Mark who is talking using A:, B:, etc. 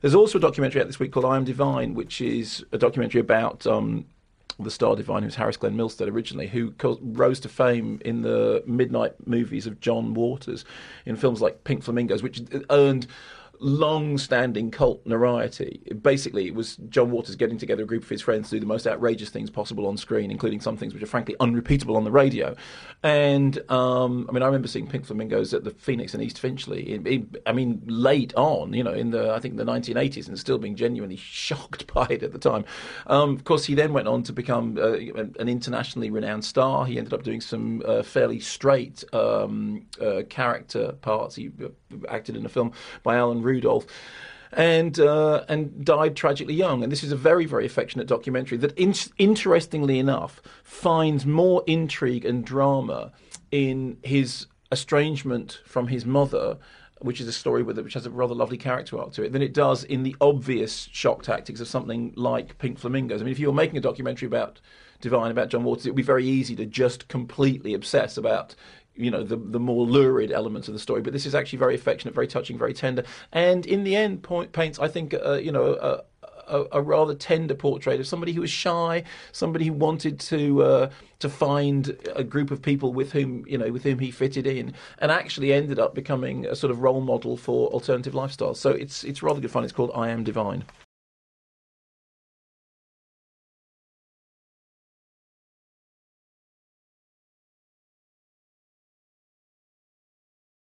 A: There's also a documentary out this week called I Am Divine, which is a documentary about the star divine, who's Harris Glenn Milstead originally, who rose to fame in the midnight movies of John Waters in films like Pink Flamingos, which earned long-standing cult notoriety. Basically, it was John Waters getting together a group of his friends to do the most outrageous things possible on screen, including some things which are frankly unrepeatable on the radio. And I remember seeing Pink Flamingos at the Phoenix in East Finchley. Late on, in I think the 1980s, and still being genuinely shocked by it at the time. Of course, he then went on to become an internationally renowned star. He ended up doing some fairly straight character parts. He acted in a film by Alan Rudolph, and died tragically young. And this is a very, very affectionate documentary that, interestingly enough, finds more intrigue and drama in his estrangement from his mother, which is a story which has a rather lovely character arc to it, than it does in the obvious shock tactics of something like Pink Flamingos. I mean, if you were making a documentary about Divine, about John Waters, it would be very easy to just completely obsess about the more lurid elements of the story. But this is actually very affectionate, very touching, very tender, and in the end paints, I think, a rather tender portrait of somebody who was shy, somebody who wanted to find a group of people with whom he fitted in, and actually ended up becoming a sort of role model for alternative lifestyles. So it's rather good fun. It's called I Am Divine.